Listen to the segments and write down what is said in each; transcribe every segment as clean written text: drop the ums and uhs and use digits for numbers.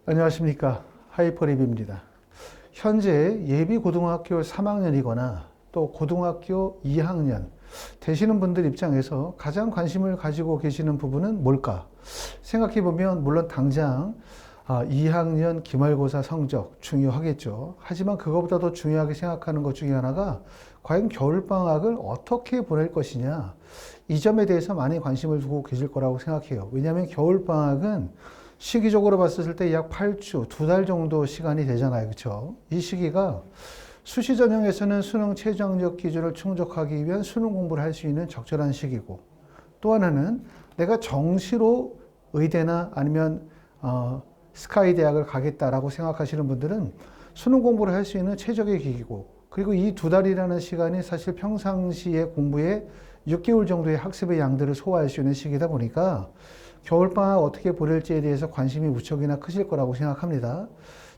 안녕하십니까. 하이퍼립입니다. 현재 예비 고등학교 3학년이거나 또 고등학교 2학년 되시는 분들 입장에서 가장 관심을 가지고 계시는 부분은 뭘까? 생각해보면 물론 당장 2학년 기말고사 성적 중요하겠죠. 하지만 그것보다 더 중요하게 생각하는 것 중에 하나가 과연 겨울방학을 어떻게 보낼 것이냐, 이 점에 대해서 많이 관심을 두고 계실 거라고 생각해요. 왜냐하면 겨울방학은 시기적으로 봤을 때 약 8주, 2달 정도 시간이 되잖아요. 그렇죠? 이 시기가 수시 전형에서는 수능 최저학력 기준을 충족하기 위한 수능 공부를 할 수 있는 적절한 시기고, 또 하나는 내가 정시로 의대나 아니면 스카이 대학을 가겠다라고 생각하시는 분들은 수능 공부를 할 수 있는 최적의 기기고, 그리고 이 2달이라는 시간이 사실 평상시에 공부에 6개월 정도의 학습의 양들을 소화할 수 있는 시기다 보니까 겨울방학 어떻게 보낼지에 대해서 관심이 무척이나 크실 거라고 생각합니다.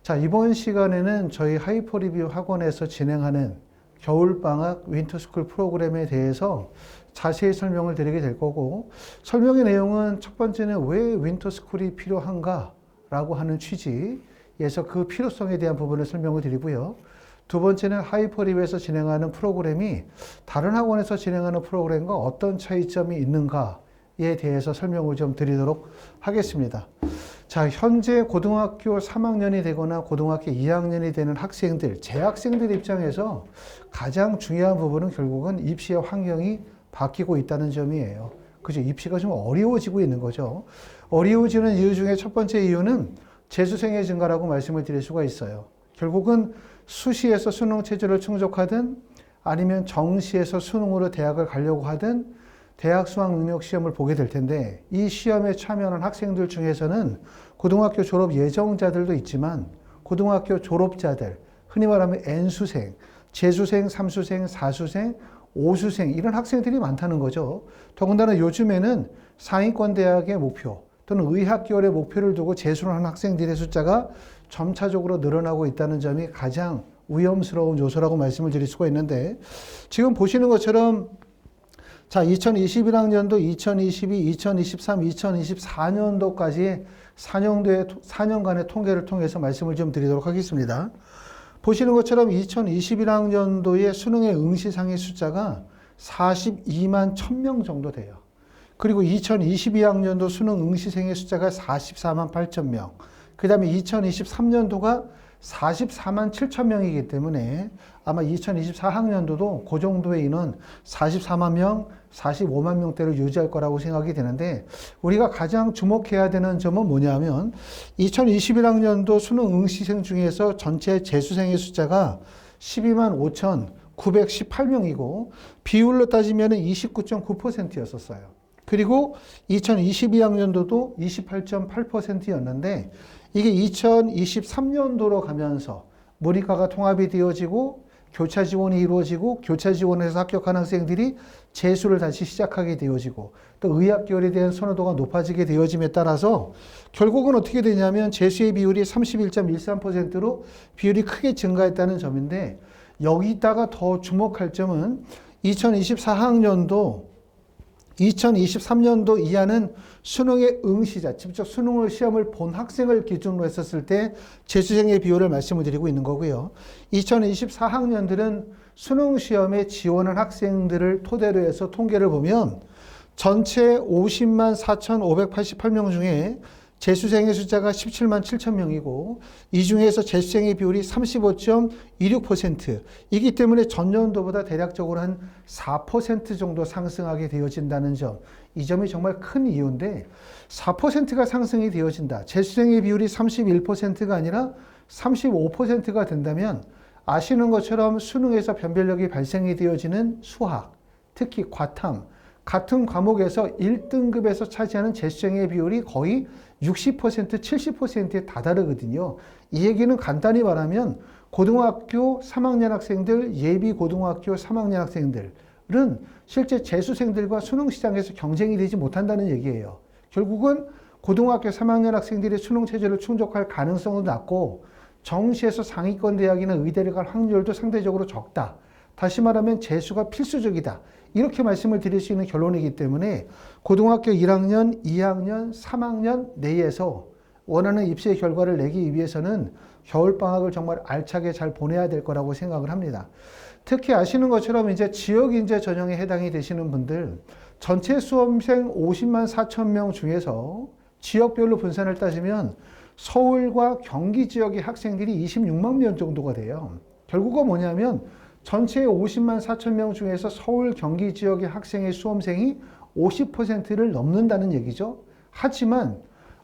자, 이번 시간에는 저희 하이퍼리뷰 학원에서 진행하는 겨울방학 윈터스쿨 프로그램에 대해서 자세히 설명을 드리게 될 거고, 설명의 내용은 첫 번째는 왜 윈터스쿨이 필요한가 라고 하는 취지에서 그 필요성에 대한 부분을 설명을 드리고요. 두 번째는 하이퍼리뷰에서 진행하는 프로그램이 다른 학원에서 진행하는 프로그램과 어떤 차이점이 있는가에 대해서 설명을 좀 드리도록 하겠습니다. 자, 현재 고등학교 3학년이 되거나 고등학교 2학년이 되는 학생들, 재학생들 입장에서 가장 중요한 부분은 결국은 입시의 환경이 바뀌고 있다는 점이에요. 그죠? 입시가 좀 어려워지고 있는 거죠. 어려워지는 이유 중에 첫 번째 이유는 재수생의 증가라고 말씀을 드릴 수가 있어요. 결국은 수시에서 수능 체제를 충족하든 아니면 정시에서 수능으로 대학을 가려고 하든 대학 수학 능력 시험을 보게 될 텐데, 이 시험에 참여하는 학생들 중에서는 고등학교 졸업 예정자들도 있지만 고등학교 졸업자들, 흔히 말하면 N수생, 재수생, 3수생, 4수생, 5수생 이런 학생들이 많다는 거죠. 더군다나 요즘에는 상위권 대학의 목표 또는 의학계열의 목표를 두고 재수를 하는 학생들의 숫자가 점차적으로 늘어나고 있다는 점이 가장 위험스러운 요소라고 말씀을 드릴 수가 있는데, 지금 보시는 것처럼 자, 2021학년도, 2022, 2023, 2024년도까지 4년간의 통계를 통해서 말씀을 좀 드리도록 하겠습니다. 보시는 것처럼 2021학년도의 수능의 응시상의 숫자가 42만 1000명 정도 돼요. 그리고 2022학년도 수능 응시생의 숫자가 44만 8000명. 그 다음에 2023년도가 44만 7천명이기 때문에 아마 2024학년도도 그 정도의 인원 44만 명, 45만 명대를 유지할 거라고 생각이 되는데, 우리가 가장 주목해야 되는 점은 뭐냐면 2021학년도 수능 응시생 중에서 전체 재수생의 숫자가 12만 5,918명이고 비율로 따지면 29.9%였었어요. 그리고 2022학년도도 28.8%였는데 이게 2023년도로 가면서 모니카가 통합이 되어지고 교차 지원이 이루어지고 교차 지원에서 합격한 학생들이 재수를 다시 시작하게 되어지고 또 의학계열에 대한 선호도가 높아지게 되어짐에 따라서 결국은 어떻게 되냐면 재수의 비율이 31.13%로 비율이 크게 증가했다는 점인데, 여기다가 더 주목할 점은 2024학년도 2023년도 이하는 수능의 응시자, 직접 시험을 본 학생을 기준으로 했었을 때 재수생의 비율을 말씀을 드리고 있는 거고요. 2024학년들은 수능 시험에 지원한 학생들을 토대로 해서 통계를 보면 전체 50만 4,588명 중에 재수생의 숫자가 17만 7천 명이고 이 중에서 재수생의 비율이 35.26%, 이기 때문에 전년도보다 대략적으로 한 4% 정도 상승하게 되어진다는 점, 이 점이 정말 큰 이유인데, 4%가 상승이 되어진다, 재수생의 비율이 31%가 아니라 35%가 된다면 아시는 것처럼 수능에서 변별력이 발생이 되어지는 수학, 특히 과탐 같은 과목에서 1등급에서 차지하는 재수생의 비율이 거의 60%, 70%에 다다르거든요. 이 얘기는 간단히 말하면 고등학교 3학년 학생들, 예비 고등학교 3학년 학생들은 실제 재수생들과 수능 시장에서 경쟁이 되지 못한다는 얘기예요. 결국은 고등학교 3학년 학생들이 수능 체제를 충족할 가능성은 낮고 정시에서 상위권 대학이나 의대를 갈 확률도 상대적으로 적다. 다시 말하면 재수가 필수적이다. 이렇게 말씀을 드릴 수 있는 결론이기 때문에 고등학교 1학년, 2학년, 3학년 내에서 원하는 입시의 결과를 내기 위해서는 겨울방학을 정말 알차게 잘 보내야 될 거라고 생각을 합니다. 특히 아시는 것처럼 이제 지역인재 전형에 해당이 되시는 분들, 전체 수험생 50만 4천 명 중에서 지역별로 분산을 따지면 서울과 경기 지역의 학생들이 26만 명 정도가 돼요. 결국은 뭐냐면 전체 50만 4천 명 중에서 서울, 경기 지역의 학생의 수험생이 50%를 넘는다는 얘기죠. 하지만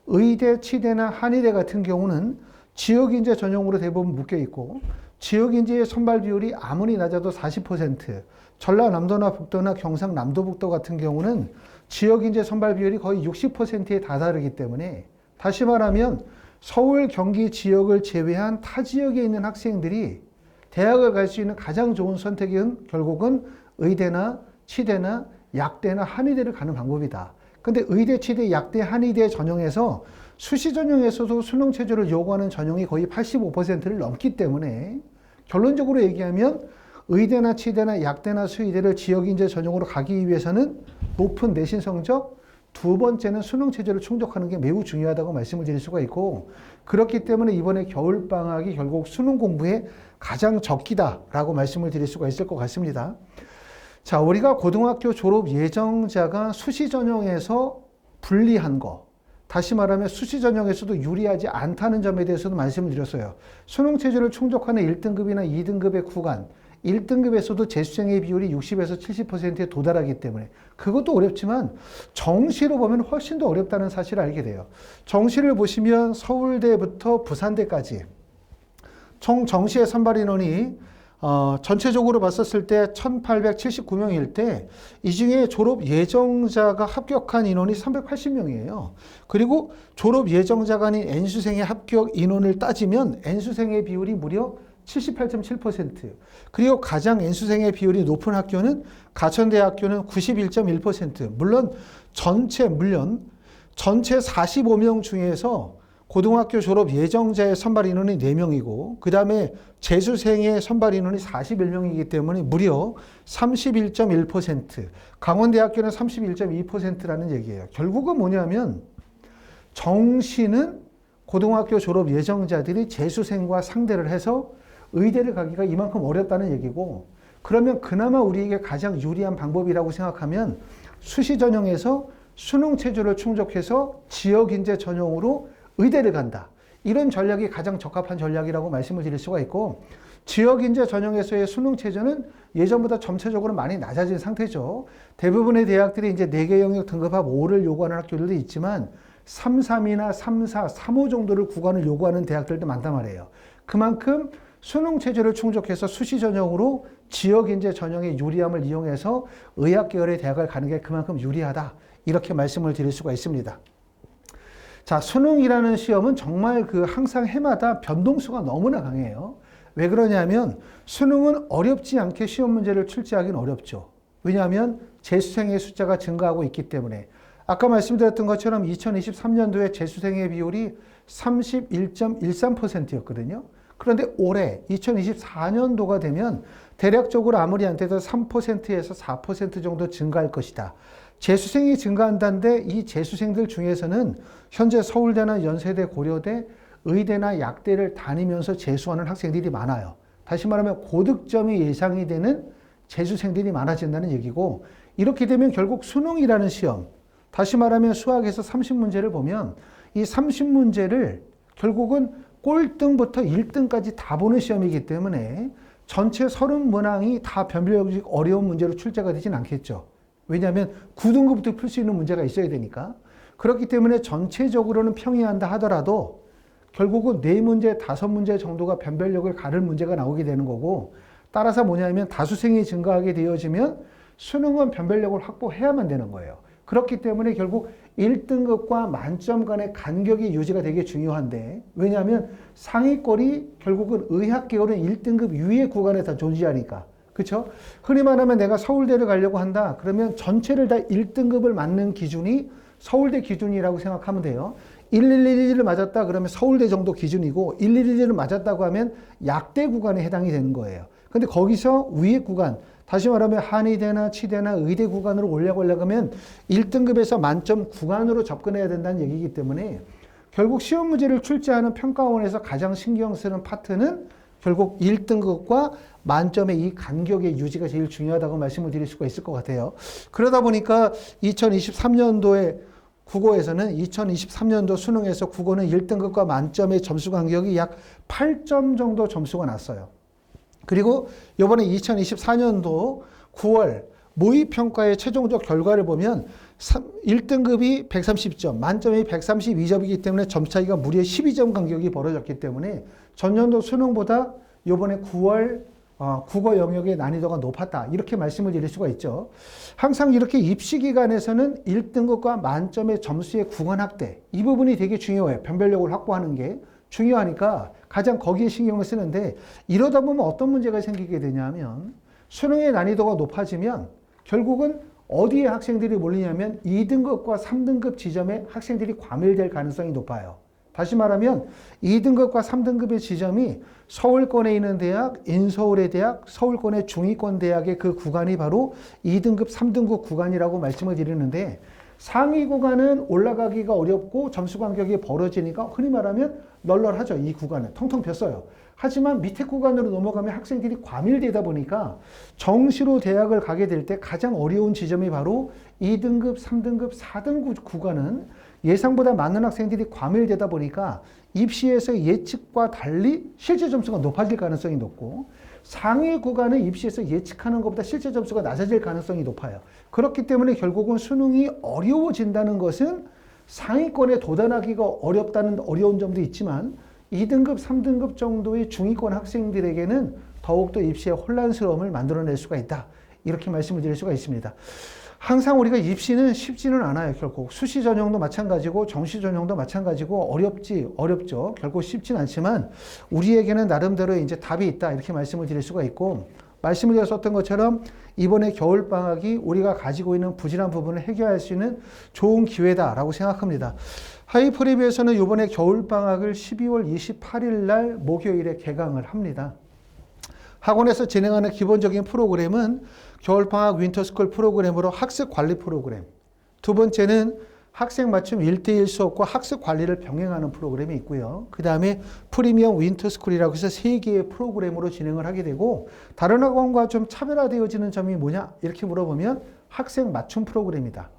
의대, 치대나 한의대 같은 경우는 지역인재 전형으로 대부분 묶여 있고 지역인재의 선발 비율이 아무리 낮아도 40%, 전라남도나 북도나 경상남도북도 같은 경우는 지역인재 선발 비율이 거의 60%에 다다르기 때문에 다시 말하면 서울, 경기 지역을 제외한 타 지역에 있는 학생들이 대학을 갈 수 있는 가장 좋은 선택은 결국은 의대나 치대나 약대나 한의대를 가는 방법이다. 근데 의대, 치대, 약대, 한의대 전형에서 수시 전형에서도 수능 체제를 요구하는 전형이 거의 85%를 넘기 때문에 결론적으로 얘기하면 의대나 치대나 약대나 수의대를 지역인재 전형으로 가기 위해서는 높은 내신 성적, 두 번째는 수능 체제를 충족하는 게 매우 중요하다고 말씀을 드릴 수가 있고 그렇기 때문에 이번에 겨울방학이 결국 수능 공부에 가장 적기다라고 말씀을 드릴 수가 있을 것 같습니다. 자, 우리가 고등학교 졸업 예정자가 수시 전형에서 불리한 거, 다시 말하면 수시 전형에서도 유리하지 않다는 점에 대해서도 말씀을 드렸어요. 수능 체제를 충족하는 1등급이나 2등급의 구간, 1등급에서도 재수생의 비율이 60에서 70%에 도달하기 때문에 그것도 어렵지만 정시로 보면 훨씬 더 어렵다는 사실을 알게 돼요. 정시를 보시면 서울대부터 부산대까지 총 정시의 선발 인원이 전체적으로 봤었을 때 1879명일 때 이 중에 졸업 예정자가 합격한 인원이 380명이에요. 그리고 졸업 예정자가 아닌 N수생의 합격 인원을 따지면 N수생의 비율이 무려 78.7%. 그리고 가장 N수생의 비율이 높은 학교는 가천대학교는 91.1%. 물론 전체 45명 중에서 고등학교 졸업 예정자의 선발 인원이 4명이고 그 다음에 재수생의 선발 인원이 41명이기 때문에 무려 31.1%, 강원대학교는 31.2%라는 얘기예요. 결국은 뭐냐면 정시는 고등학교 졸업 예정자들이 재수생과 상대를 해서 의대를 가기가 이만큼 어렵다는 얘기고 그러면 그나마 우리에게 가장 유리한 방법이라고 생각하면 수시 전형에서 수능 체제를 충족해서 지역인재 전형으로 의대를 간다. 이런 전략이 가장 적합한 전략이라고 말씀을 드릴 수가 있고 지역인재 전형에서의 수능 체제는 예전보다 점차적으로 많이 낮아진 상태죠. 대부분의 대학들이 이제 4개 영역 등급합 5를 요구하는 학교들도 있지만 3, 3이나 3, 4, 3, 5 정도를 구간을 요구하는 대학들도 많단 말이에요. 그만큼 수능 체제를 충족해서 수시 전형으로 지역인재 전형의 유리함을 이용해서 의학 계열의 대학을 가는 게 그만큼 유리하다. 이렇게 말씀을 드릴 수가 있습니다. 자, 수능이라는 시험은 정말 항상 해마다 변동수가 너무나 강해요. 왜 그러냐면 수능은 어렵지 않게 시험 문제를 출제하기는 어렵죠. 왜냐하면 재수생의 숫자가 증가하고 있기 때문에. 아까 말씀드렸던 것처럼 2023년도에 재수생의 비율이 31.13%였거든요. 그런데 올해 2024년도가 되면 대략적으로 아무리 안 돼도 3%에서 4% 정도 증가할 것이다. 재수생이 증가한다는데 이 재수생들 중에서는 현재 서울대나 연세대, 고려대, 의대나 약대를 다니면서 재수하는 학생들이 많아요. 다시 말하면 고득점이 예상이 되는 재수생들이 많아진다는 얘기고 이렇게 되면 결국 수능이라는 시험, 다시 말하면 수학에서 30문제를 보면 이 30문제를 결국은 꼴등부터 1등까지 다 보는 시험이기 때문에 전체 30문항이 다 변별력이 어려운 문제로 출제가 되진 않겠죠. 왜냐하면 9등급부터 풀 수 있는 문제가 있어야 되니까. 그렇기 때문에 전체적으로는 평이한다 하더라도 결국은 4문제, 5문제 정도가 변별력을 가를 문제가 나오게 되는 거고 따라서 뭐냐면 다수생이 증가하게 되어지면 수능은 변별력을 확보해야만 되는 거예요. 그렇기 때문에 결국 1등급과 만점 간의 간격이 유지가 되게 중요한데 왜냐하면 상위권이 결국은 의학 계열은 1등급 위의 구간에 다 존재하니까. 그렇죠? 흔히 말하면 내가 서울대를 가려고 한다. 그러면 전체를 다 1등급을 맞는 기준이 서울대 기준이라고 생각하면 돼요. 1111을 맞았다 그러면 서울대 정도 기준이고 1111을 맞았다고 하면 약대 구간에 해당이 되는 거예요. 근데 거기서 위의 구간, 다시 말하면 한의대나 치대나 의대 구간으로 올라가려고 하면 1등급에서 만점 구간으로 접근해야 된다는 얘기이기 때문에 결국 시험 문제를 출제하는 평가원에서 가장 신경 쓰는 파트는 결국 1등급과 만점의 이 간격의 유지가 제일 중요하다고 말씀을 드릴 수가 있을 것 같아요. 그러다 보니까 2023년도에 국어에서는 2023년도 수능에서 국어는 1등급과 만점의 점수 간격이 약 8점 정도 점수가 났어요. 그리고 이번에 2024년도 9월 모의평가의 최종적 결과를 보면 1등급이 130점, 만점이 132점이기 때문에 점 차이가 무려 12점 간격이 벌어졌기 때문에 전년도 수능보다 이번에 9월 국어 영역의 난이도가 높았다. 이렇게 말씀을 드릴 수가 있죠. 항상 이렇게 입시 기간에서는 1등급과 만점의 점수의 구간 확대, 이 부분이 되게 중요해요. 변별력을 확보하는 게 중요하니까 가장 거기에 신경을 쓰는데, 이러다 보면 어떤 문제가 생기게 되냐면 수능의 난이도가 높아지면 결국은 어디에 학생들이 몰리냐면 2등급과 3등급 지점에 학생들이 과밀될 가능성이 높아요. 다시 말하면 2등급과 3등급의 지점이 서울권에 있는 대학, 인서울의 대학, 서울권의 중위권 대학의 그 구간이 바로 2등급, 3등급 구간이라고 말씀을 드리는데, 상위 구간은 올라가기가 어렵고 점수 간격이 벌어지니까 흔히 말하면 널널하죠. 이 구간은 텅텅 폈어요. 하지만 밑에 구간으로 넘어가면 학생들이 과밀되다 보니까 정시로 대학을 가게 될 때 가장 어려운 지점이 바로 2등급, 3등급, 4등급 구간은 예상보다 많은 학생들이 과밀되다 보니까 입시에서 예측과 달리 실제 점수가 높아질 가능성이 높고, 상위 구간은 입시에서 예측하는 것보다 실제 점수가 낮아질 가능성이 높아요. 그렇기 때문에 결국은 수능이 어려워진다는 것은 상위권에 도달하기가 어렵다는 어려운 점도 있지만 2등급, 3등급 정도의 중위권 학생들에게는 더욱더 입시의 혼란스러움을 만들어낼 수가 있다. 이렇게 말씀을 드릴 수가 있습니다. 항상 우리가 입시는 쉽지는 않아요. 결국 수시 전형도 마찬가지고 정시 전형도 마찬가지고 어렵죠. 결국 쉽진 않지만 우리에게는 나름대로 이제 답이 있다. 이렇게 말씀을 드릴 수가 있고, 말씀을 드렸었던 것처럼 이번에 겨울방학이 우리가 가지고 있는 부진한 부분을 해결할 수 있는 좋은 기회다라고 생각합니다. 하이프리뷰에서는 이번에 겨울방학을 12월 28일 날 목요일에 개강을 합니다. 학원에서 진행하는 기본적인 프로그램은 겨울방학 윈터스쿨 프로그램으로 학습 관리 프로그램, 두 번째는 학생 맞춤 1대1 수업과 학습 관리를 병행하는 프로그램이 있고요. 그 다음에 프리미엄 윈터스쿨이라고 해서 3개의 프로그램으로 진행을 하게 되고, 다른 학원과 좀 차별화되어지는 점이 뭐냐? 이렇게 물어보면 학생 맞춤 프로그램이다.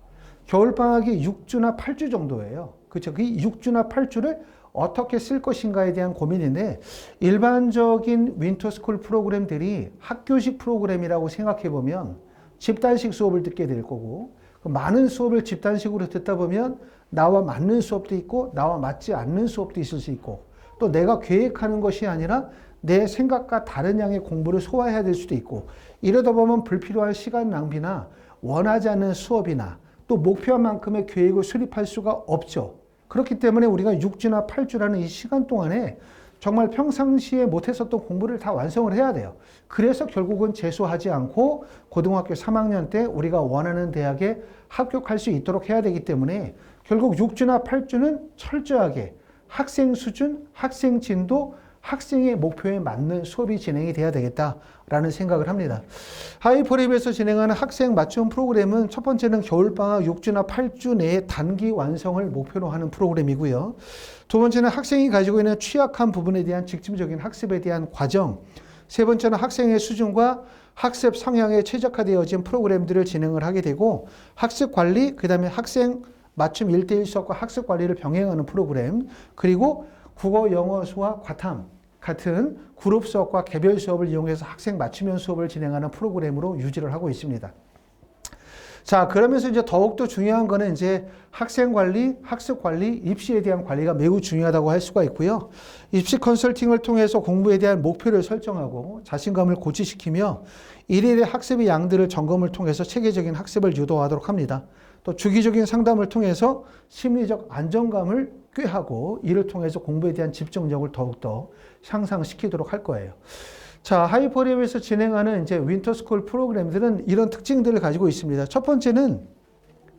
겨울방학이 6주나 8주 정도예요. 그렇죠? 그 6주나 8주를 어떻게 쓸 것인가에 대한 고민인데, 일반적인 윈터스쿨 프로그램들이 학교식 프로그램이라고 생각해 보면 집단식 수업을 듣게 될 거고, 많은 수업을 집단식으로 듣다 보면 나와 맞는 수업도 있고 나와 맞지 않는 수업도 있을 수 있고, 또 내가 계획하는 것이 아니라 내 생각과 다른 양의 공부를 소화해야 될 수도 있고, 이러다 보면 불필요한 시간 낭비나 원하지 않는 수업이나 또 목표한 만큼의 계획을 수립할 수가 없죠. 그렇기 때문에 우리가 6주나 8주라는 이 시간 동안에 정말 평상시에 못했었던 공부를 다 완성을 해야 돼요. 그래서 결국은 재수하지 않고 고등학교 3학년 때 우리가 원하는 대학에 합격할 수 있도록 해야 되기 때문에 결국 6주나 8주는 철저하게 학생 수준, 학생 진도, 학생의 목표에 맞는 수업이 진행이 돼야 되겠다라는 생각을 합니다. 하이퍼랩에서 진행하는 학생 맞춤 프로그램은 첫 번째는 겨울방학 6주나 8주 내에 단기 완성을 목표로 하는 프로그램이고요. 두 번째는 학생이 가지고 있는 취약한 부분에 대한 직접적인 학습에 대한 과정. 세 번째는 학생의 수준과 학습 성향에 최적화되어진 프로그램들을 진행을 하게 되고, 학습 관리, 그 다음에 학생 맞춤 1대1 수업과 학습 관리를 병행하는 프로그램, 그리고 국어, 영어, 수학, 과탐 같은 그룹 수업과 개별 수업을 이용해서 학생 맞춤형 수업을 진행하는 프로그램으로 유지를 하고 있습니다. 자, 그러면서 이제 더욱더 중요한 거는 이제 학생 관리, 학습 관리, 입시에 대한 관리가 매우 중요하다고 할 수가 있고요. 입시 컨설팅을 통해서 공부에 대한 목표를 설정하고 자신감을 고취시키며 일일의 학습의 양들을 점검을 통해서 체계적인 학습을 유도하도록 합니다. 또 주기적인 상담을 통해서 심리적 안정감을 꾀하고 이를 통해서 공부에 대한 집중력을 더욱더 향상시키도록 할 거예요. 자, 하이퍼랩에서 진행하는 이제 윈터스쿨 프로그램들은 이런 특징들을 가지고 있습니다. 첫 번째는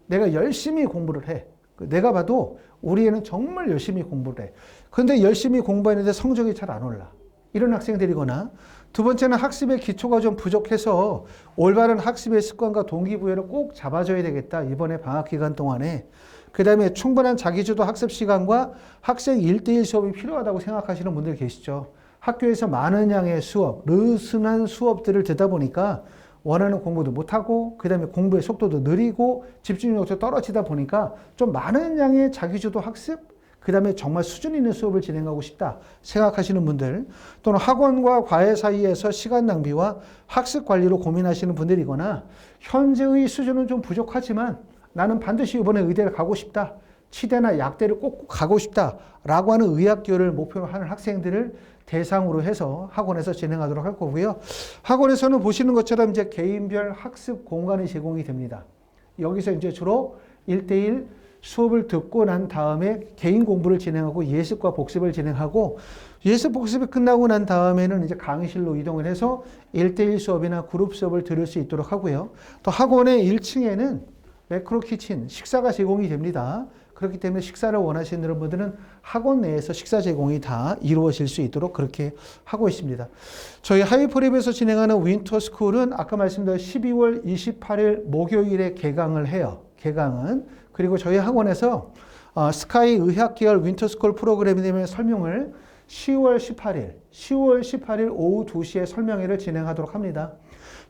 내가 열심히 공부를 해. 내가 봐도 우리 애는 정말 열심히 공부를 해. 그런데 열심히 공부하는데 성적이 잘 안 올라. 이런 학생들이거나, 두 번째는 학습의 기초가 좀 부족해서 올바른 학습의 습관과 동기부여를 꼭 잡아줘야 되겠다. 이번에 방학 기간 동안에 그 다음에 충분한 자기주도 학습 시간과 학생 1대1 수업이 필요하다고 생각하시는 분들 계시죠. 학교에서 많은 양의 수업, 느슨한 수업들을 듣다 보니까 원하는 공부도 못하고 그 다음에 공부의 속도도 느리고 집중력도 떨어지다 보니까 좀 많은 양의 자기주도 학습, 그 다음에 정말 수준 있는 수업을 진행하고 싶다 생각하시는 분들, 또는 학원과 과외 사이에서 시간 낭비와 학습 관리로 고민하시는 분들이거나 현재의 수준은 좀 부족하지만 나는 반드시 이번에 의대를 가고 싶다, 치대나 약대를 꼭 가고 싶다라고 하는 의학교를 목표로 하는 학생들을 대상으로 해서 학원에서 진행하도록 할 거고요. 학원에서는 보시는 것처럼 이제 개인별 학습 공간이 제공이 됩니다. 여기서 이제 주로 1대1 수업을 듣고 난 다음에 개인 공부를 진행하고 예습과 복습을 진행하고, 예습 복습이 끝나고 난 다음에는 이제 강의실로 이동을 해서 1대1 수업이나 그룹 수업을 들을 수 있도록 하고요. 또 학원의 1층에는 매크로 키친, 식사가 제공이 됩니다. 그렇기 때문에 식사를 원하시는 분들은 학원 내에서 식사 제공이 다 이루어질 수 있도록 그렇게 하고 있습니다. 저희 하이퍼랩에서 진행하는 윈터스쿨은 아까 말씀드린 12월 28일 목요일에 개강을 해요. 개강은. 그리고 저희 학원에서 스카이 의학계열 윈터스쿨 프로그램에 대한 설명을 10월 18일 오후 2시에 설명회를 진행하도록 합니다.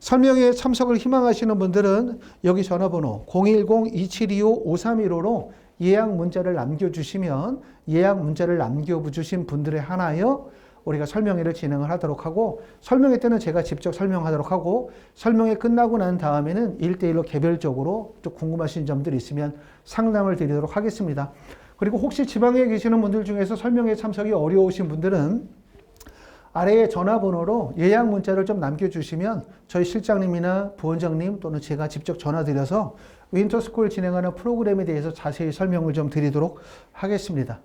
설명회에 참석을 희망하시는 분들은 여기 전화번호 010-2725-5315로 예약 문자를 남겨주시면 예약 문자를 남겨주신 분들에 한하여 우리가 설명회를 진행을 하도록 하고, 설명회 때는 제가 직접 설명하도록 하고, 설명회 끝나고 난 다음에는 1대1로 개별적으로 또 궁금하신 점들이 있으면 상담을 드리도록 하겠습니다. 그리고 혹시 지방에 계시는 분들 중에서 설명회 참석이 어려우신 분들은 아래에 전화번호로 예약 문자를 좀 남겨주시면 저희 실장님이나 부원장님 또는 제가 직접 전화드려서 윈터스쿨 진행하는 프로그램에 대해서 자세히 설명을 좀 드리도록 하겠습니다.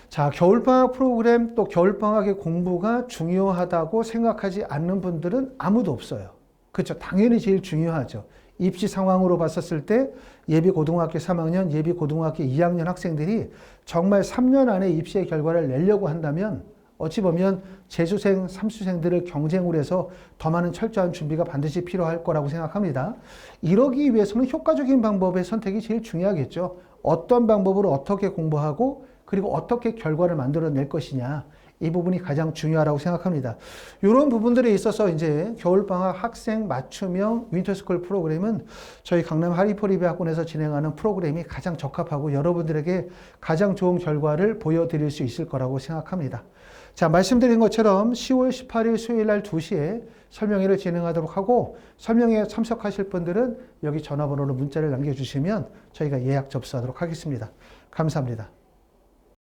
자, 겨울방학 프로그램 또 겨울방학의 공부가 중요하다고 생각하지 않는 분들은 아무도 없어요. 그렇죠. 당연히 제일 중요하죠. 입시 상황으로 봤었을 때 예비 고등학교 3학년, 예비 고등학교 2학년 학생들이 정말 3년 안에 입시의 결과를 내려고 한다면 어찌 보면 재수생, 삼수생들을 경쟁으로 해서 더 많은 철저한 준비가 반드시 필요할 거라고 생각합니다. 이러기 위해서는 효과적인 방법의 선택이 제일 중요하겠죠. 어떤 방법으로 어떻게 공부하고 그리고 어떻게 결과를 만들어낼 것이냐, 이 부분이 가장 중요하다고 생각합니다. 이런 부분들에 있어서 이제 겨울방학 학생 맞춤형 윈터스쿨 프로그램은 저희 강남 하리포리베 학원에서 진행하는 프로그램이 가장 적합하고 여러분들에게 가장 좋은 결과를 보여드릴 수 있을 거라고 생각합니다. 자, 말씀드린 것처럼 10월 18일 수요일 날 2시에 설명회를 진행하도록 하고, 설명회에 참석하실 분들은 여기 전화번호로 문자를 남겨주시면 저희가 예약 접수하도록 하겠습니다. 감사합니다.